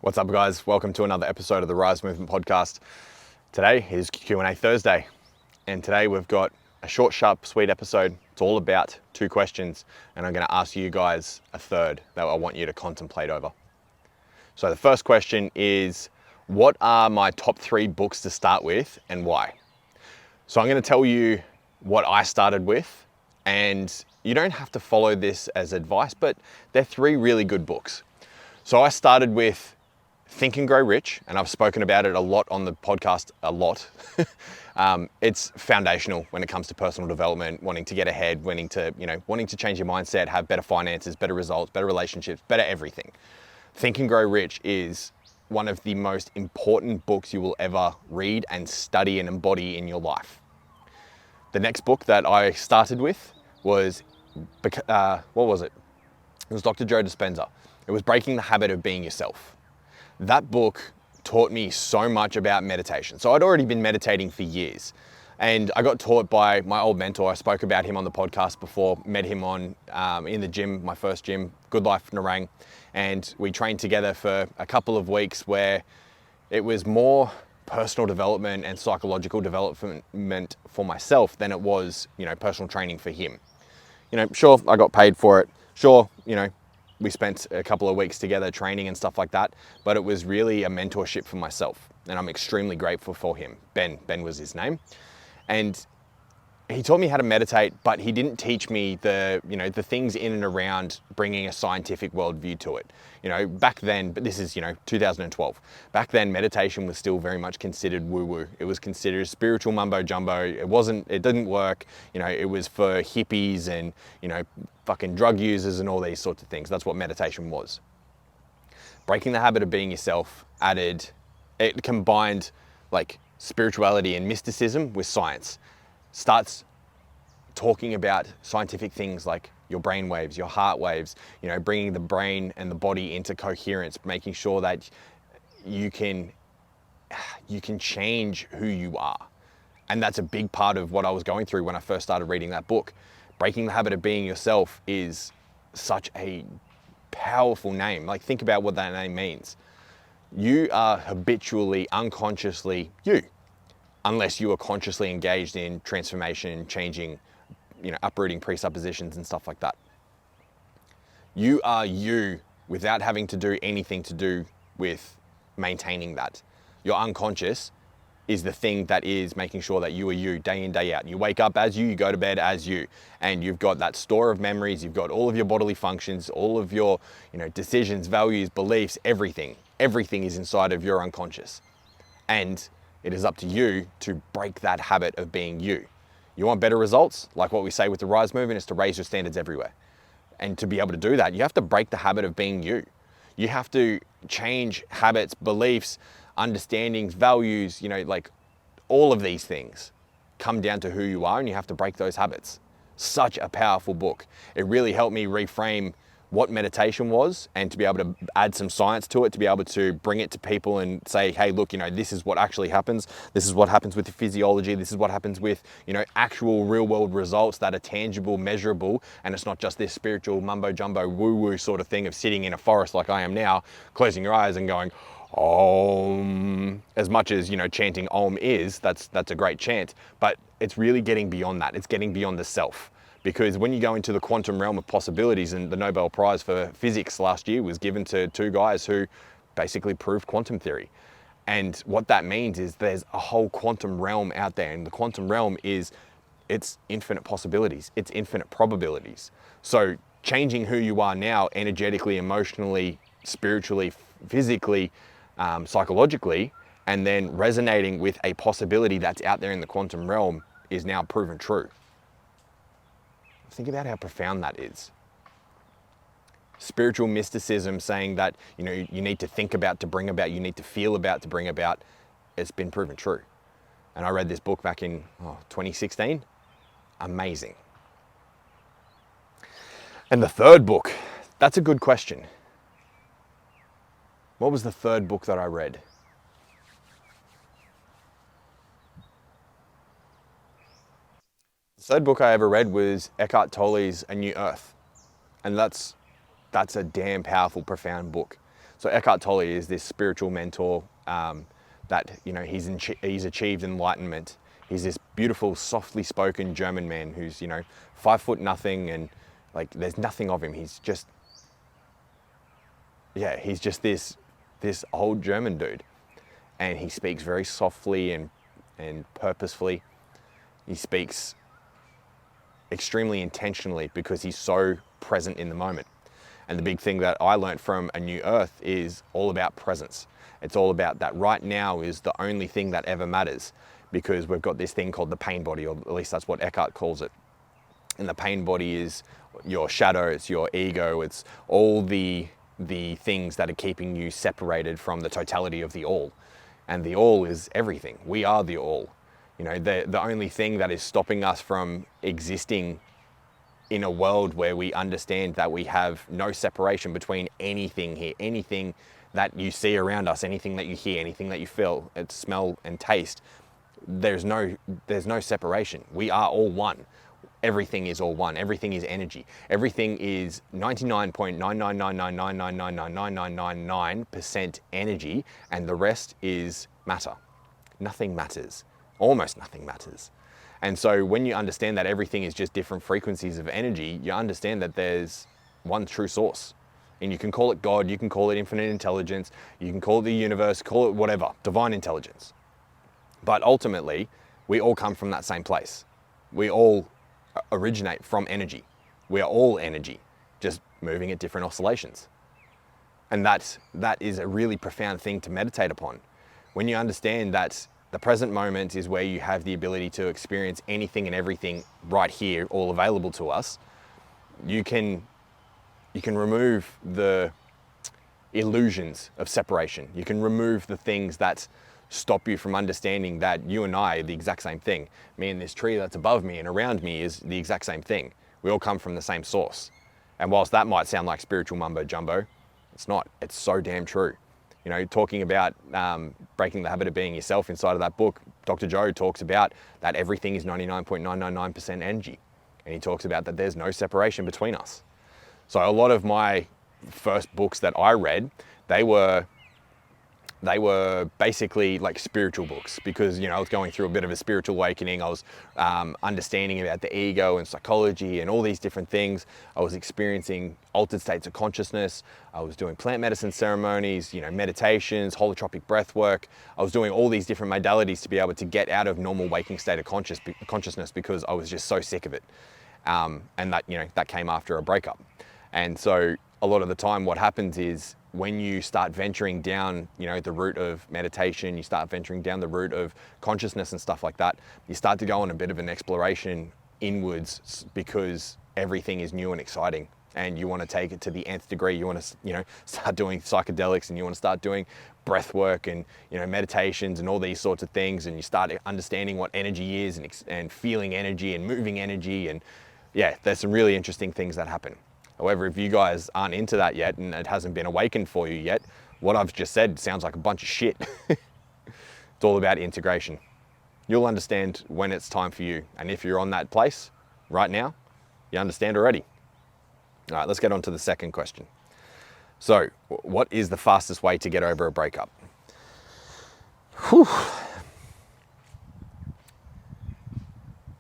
What's up, guys? Welcome to another episode of the R.Y.S.E Movement podcast. Today is Q&A Thursday, and today we've got a short, sharp, sweet episode. It's all about two questions, and I'm going to ask you guys a third that I want you to contemplate over. So the first question is, what are my top 3 books to start with and why? So I'm going to tell you what I started with, and you don't have to follow this as advice, but they're 3 really good books. So I started with Think and Grow Rich, and I've spoken about it a lot on the podcast, a lot. It's foundational when it comes to personal development, wanting to get ahead, wanting to change your mindset, have better finances, better results, better relationships, better everything. Think and Grow Rich is one of the most important books you will ever read and study and embody in your life. The next book that I started with was, what was it? It was Dr. Joe Dispenza. It was Breaking the Habit of Being Yourself. That book taught me so much about meditation. So I'd already been meditating for years, and I got taught by my old mentor. I spoke about him on the podcast before, met him in the gym, my first gym, Good Life Narang, and we trained together for a couple of weeks where it was more personal development and psychological development for myself than it was, personal training for him. Sure, I got paid for it. Sure, we spent a couple of weeks together training and stuff like that, but it was really a mentorship for myself, and I'm extremely grateful for him. Ben was his name. And he taught me how to meditate, but he didn't teach me the things in and around bringing a scientific worldview to it. Back then, but this is, 2012. Back then, meditation was still very much considered woo-woo. It was considered spiritual mumbo jumbo. It didn't work. It was for hippies and, fucking drug users and all these sorts of things. That's what meditation was. Breaking the Habit of Being Yourself it combined like spirituality and mysticism with science. Starts talking about scientific things like your brain waves, your heart waves, bringing the brain and the body into coherence, making sure that you can change who you are. And that's a big part of what I was going through when I first started reading that book. Breaking the Habit of Being Yourself is such a powerful name. Like, think about what that name means. You are habitually, unconsciously you, unless you are consciously engaged in transformation, changing, uprooting presuppositions and stuff like that. You are you without having to do anything to do with maintaining that. Your unconscious is the thing that is making sure that you are you day in, day out. You wake up as you go to bed as you, and you've got that store of memories, you've got all of your bodily functions, all of your, decisions, values, beliefs, everything. Everything is inside of your unconscious. And it is up to you to break that habit of being you. You want better results? Like what we say with the R.Y.S.E movement is to raise your standards everywhere. And to be able to do that, you have to break the habit of being you. You have to change habits, beliefs, understandings, values, like all of these things come down to who you are, and you have to break those habits. Such a powerful book. It really helped me reframe what meditation was, and to be able to add some science to it, to be able to bring it to people and say, hey, look, this is what actually happens. This is what happens with the physiology. This is what happens with, actual real world results that are tangible, measurable. And it's not just this spiritual mumbo jumbo woo woo sort of thing of sitting in a forest like I am now, closing your eyes and going, Om. As much as, chanting Om is, that's a great chant, but it's really getting beyond that. It's getting beyond the self. Because when you go into the quantum realm of possibilities, and the Nobel Prize for Physics last year was given to 2 guys who basically proved quantum theory. And what that means is there's a whole quantum realm out there, and the quantum realm it's infinite possibilities, it's infinite probabilities. So changing who you are now, energetically, emotionally, spiritually, physically, psychologically, and then resonating with a possibility that's out there in the quantum realm is now proven true. Think about how profound that is. Spiritual mysticism saying that, you need to think about to bring about, you need to feel about to bring about, it's been proven true. And I read this book back in 2016. Amazing. And the third book, that's a good question. What was the third book that I read? The third book I ever read was Eckhart Tolle's A New Earth. And that's a damn powerful, profound book. So Eckhart Tolle is this spiritual mentor that, you know, he's achieved enlightenment. He's this beautiful, softly spoken German man who's, you know, 5 foot nothing, and like there's nothing of him. He's just this old German dude, and he speaks very softly and purposefully. He speaks extremely intentionally because he's so present in the moment. And the big thing that I learned from A New Earth is all about presence. It's all about that right now is the only thing that ever matters, because we've got this thing called the pain body, or at least that's what Eckhart calls it. And the pain body is your shadows, your ego. It's all the things that are keeping you separated from the totality of the all. And the all is everything. We are the all. You know, the only thing that is stopping us from existing in a world where we understand that we have no separation between anything here, anything that you see around us, anything that you hear, anything that you feel, smell and taste, there's no separation. We are all one. Everything is all one. Everything is energy. Everything is 99.99999999999% energy, and the rest is matter. Nothing matters. Almost nothing matters. And so when you understand that everything is just different frequencies of energy, you understand that there's one true source. And you can call it God, you can call it infinite intelligence, you can call it the universe, call it whatever, divine intelligence. But ultimately, we all come from that same place. We all originate from energy. We are all energy, just moving at different oscillations. And that is a really profound thing to meditate upon. When you understand that the present moment is where you have the ability to experience anything and everything right here, all available to us, you can remove the illusions of separation. You can remove the things that stop you from understanding that you and I are the exact same thing. Me and this tree that's above me and around me is the exact same thing. We all come from the same source. And whilst that might sound like spiritual mumbo jumbo, it's not. It's so damn true. You know, talking about breaking the habit of being yourself inside of that book, Dr. Joe talks about that everything is 99.999% energy. And he talks about that there's no separation between us. So a lot of my first books that I read, they were basically like spiritual books, because, you know, I was going through a bit of a spiritual awakening. I was understanding about the ego and psychology and all these different things. I was experiencing altered states of consciousness. I was doing plant medicine ceremonies, you know, meditations, holotropic breath work. I was doing all these different modalities to be able to get out of normal waking state of consciousness because I was just so sick of it. And that, you know, that came after a breakup. And so a lot of the time what happens is when you start venturing down, you know, the route of meditation, you start venturing down the route of consciousness and stuff like that, you start to go on a bit of an exploration inwards, because everything is new and exciting and you want to take it to the nth degree. You want to, you know, start doing psychedelics, and you want to start doing breath work and, you know, meditations and all these sorts of things, and you start understanding what energy is and feeling energy and moving energy. And yeah, there's some really interesting things that happen. However, if you guys aren't into that yet and it hasn't been awakened for you yet, what I've just said sounds like a bunch of shit. It's all about integration. You'll understand when it's time for you. And if you're on that place right now, you understand already. All right, let's get on to the second question. So, what is the fastest way to get over a breakup? Whew.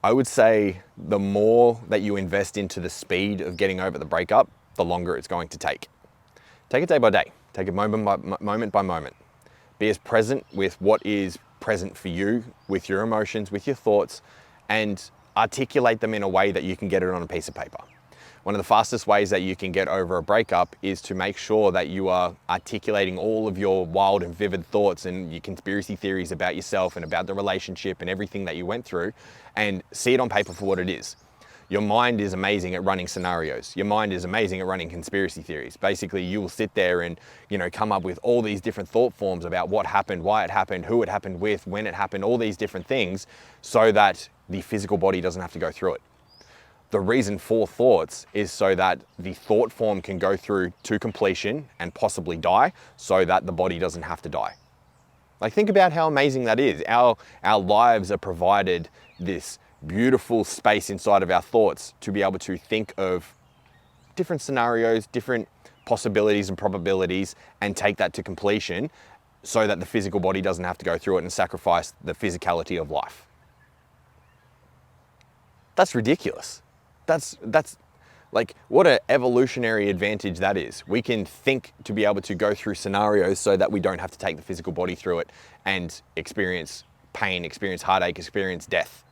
I would say the more that you invest into the speed of getting over the breakup, the longer it's going to take. Take it day by day. Take it moment by moment. Be as present with what is present for you, with your emotions, with your thoughts, and articulate them in a way that you can get it on a piece of paper. One of the fastest ways that you can get over a breakup is to make sure that you are articulating all of your wild and vivid thoughts and your conspiracy theories about yourself and about the relationship and everything that you went through, and see it on paper for what it is. Your mind is amazing at running scenarios. Your mind is amazing at running conspiracy theories. Basically, you will sit there and, you know, come up with all these different thought forms about what happened, why it happened, who it happened with, when it happened, all these different things, so that the physical body doesn't have to go through it. The reason for thoughts is so that the thought form can go through to completion and possibly die, so that the body doesn't have to die. Like, think about how amazing that is. Our lives are provided this beautiful space inside of our thoughts to be able to think of different scenarios, different possibilities and probabilities and take that to completion so that the physical body doesn't have to go through it and sacrifice the physicality of life. That's ridiculous. That's like, what an evolutionary advantage that is. We can think to be able to go through scenarios so that we don't have to take the physical body through it and experience pain, experience heartache, experience death.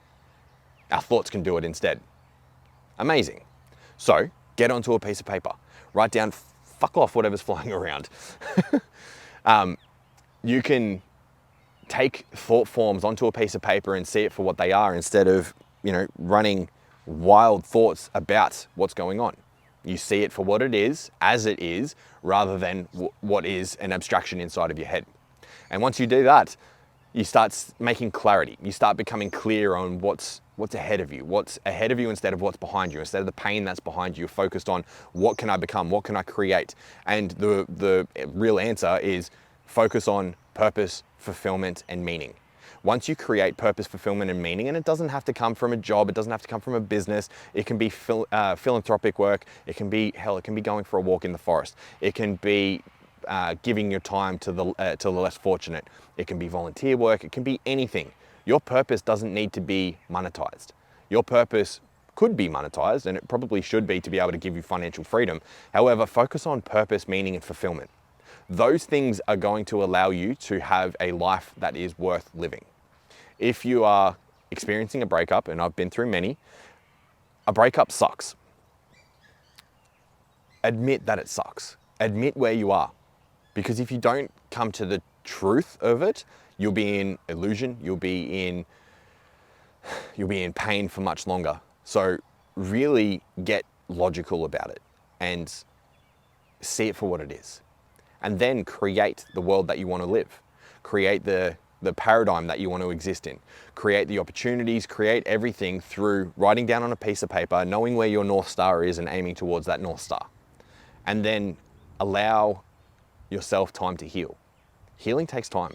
Our thoughts can do it instead. Amazing. So get onto a piece of paper, write down, fuck off whatever's flying around. You can take thought forms onto a piece of paper and see it for what they are instead of, running wild thoughts about what's going on. You see it for what it is, as it is, rather than what is an abstraction inside of your head. And once you do that, you start making clarity. You start becoming clear on what's ahead of you. What's ahead of you instead of what's behind you. Instead of the pain that's behind you, you're focused on what can I become? What can I create? And the real answer is focus on purpose, fulfillment, and meaning. Once you create purpose, fulfillment, and meaning, and it doesn't have to come from a job, it doesn't have to come from a business, it can be philanthropic work, it can be going for a walk in the forest, it can be giving your time to the less fortunate, it can be volunteer work, it can be anything. Your purpose doesn't need to be monetized. Your purpose could be monetized, and it probably should be to be able to give you financial freedom. However, focus on purpose, meaning, and fulfillment. Those things are going to allow you to have a life that is worth living. If you are experiencing a breakup, and I've been through many, a breakup sucks. Admit that it sucks. Admit where you are. Because if you don't come to the truth of it, you'll be in illusion, you'll be in pain for much longer. So really get logical about it and see it for what it is. And then create the world that you want to live. Create the paradigm that you want to exist in. Create the opportunities, create everything through writing down on a piece of paper, knowing where your North Star is and aiming towards that North Star. And then allow yourself time to heal. Healing takes time.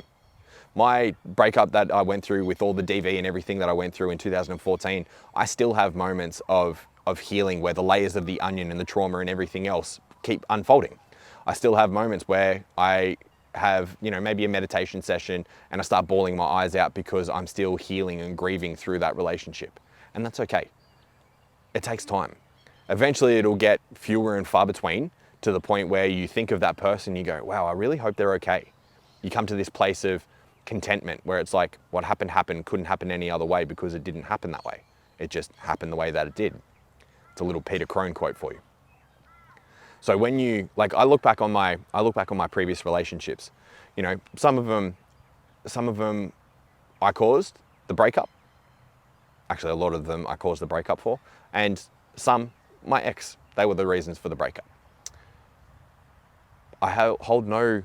My breakup that I went through with all the DV and everything that I went through in 2014, I still have moments of healing where the layers of the onion and the trauma and everything else keep unfolding. I still have moments where I have, maybe a meditation session and I start bawling my eyes out because I'm still healing and grieving through that relationship. And that's okay. It takes time. Eventually it'll get fewer and far between to the point where you think of that person, you go, wow, I really hope they're okay. You come to this place of contentment where it's like, what happened, couldn't happen any other way because it didn't happen that way. It just happened the way that it did. It's a little Peter Crone quote for you. So when I look back on my previous relationships, some of them I caused the breakup. Actually, a lot of them I caused the breakup for, and some, my ex, they were the reasons for the breakup. I hold no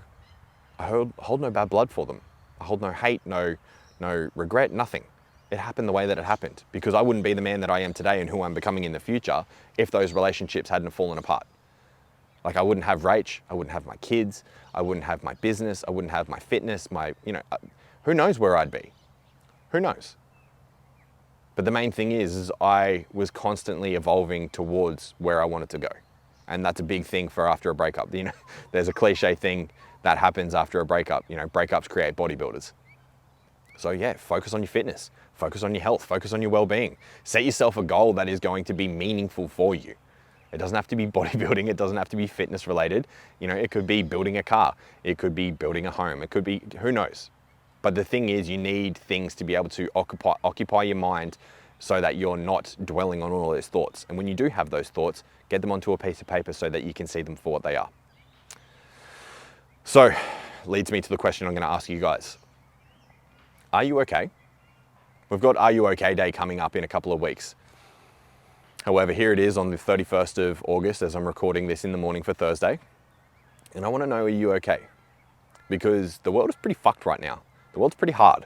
bad blood for them. I hold no hate, no regret, nothing. It happened the way that it happened because I wouldn't be the man that I am today and who I'm becoming in the future if those relationships hadn't fallen apart. Like I wouldn't have Rach, I wouldn't have my kids, I wouldn't have my business, I wouldn't have my fitness, who knows where I'd be? Who knows? But the main thing is I was constantly evolving towards where I wanted to go. And that's a big thing for after a breakup. There's a cliche thing that happens after a breakup. Breakups create bodybuilders. So yeah, focus on your fitness, focus on your health, focus on your well-being. Set yourself a goal that is going to be meaningful for you. It doesn't have to be bodybuilding, it doesn't have to be fitness related. It could be building a car, it could be building a home, it could be, who knows? But the thing is, you need things to be able to occupy your mind so that you're not dwelling on all those thoughts. And when you do have those thoughts, get them onto a piece of paper so that you can see them for what they are. So, leads me to the question I'm going to ask you guys. Are you okay? We've got Are You Okay Day coming up in a couple of weeks. However, here it is on the 31st of August as I'm recording this in the morning for Thursday. And I want to know, are you okay? Because the world is pretty fucked right now. The world's pretty hard.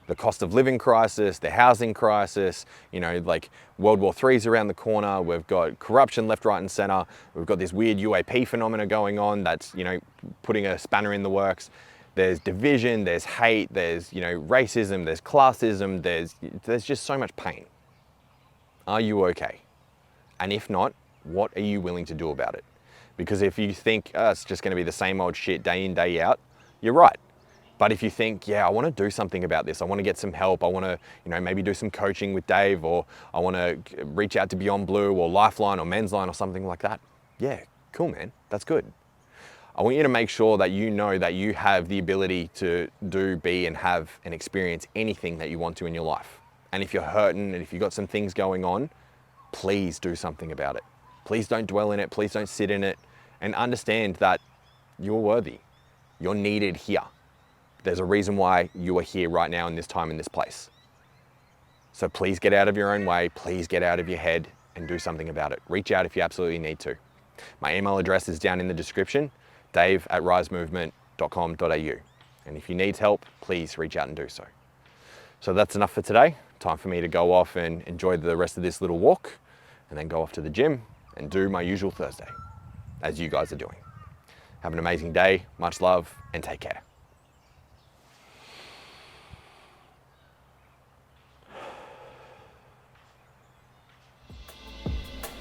The cost of living crisis, the housing crisis, World War III's around the corner. We've got corruption left, right and center. We've got this weird UAP phenomena going on that's, putting a spanner in the works. There's division, there's hate, there's, racism, there's classism, there's just so much pain. Are you okay? And if not, what are you willing to do about it? Because if you think, oh, it's just gonna be the same old shit day in, day out, you're right. But if you think, yeah, I wanna do something about this, I wanna get some help, I wanna, maybe do some coaching with Dave, or I wanna reach out to Beyond Blue or Lifeline or Men's Line or something like that, yeah, cool, man, that's good. I want you to make sure that you know that you have the ability to do, be, and have and experience anything that you want to in your life. And if you're hurting and if you've got some things going on, please do something about it. Please don't dwell in it, please don't sit in it, and understand that you're worthy. You're needed here. There's a reason why you are here right now in this time, in this place. So please get out of your own way, please get out of your head and do something about it. Reach out if you absolutely need to. My email address is down in the description, dave@risemovement.com.au. And if you need help, please reach out and do so. So that's enough for today. Time for me to go off and enjoy the rest of this little walk, and then go off to the gym and do my usual Thursday, as you guys are doing. Have an amazing day, much love, and take care.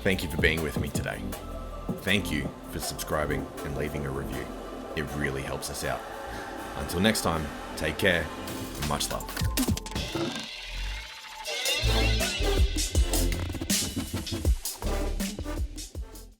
Thank you for being with me today. Thank you for subscribing and leaving a review. It really helps us out. Until next time, take care and much love.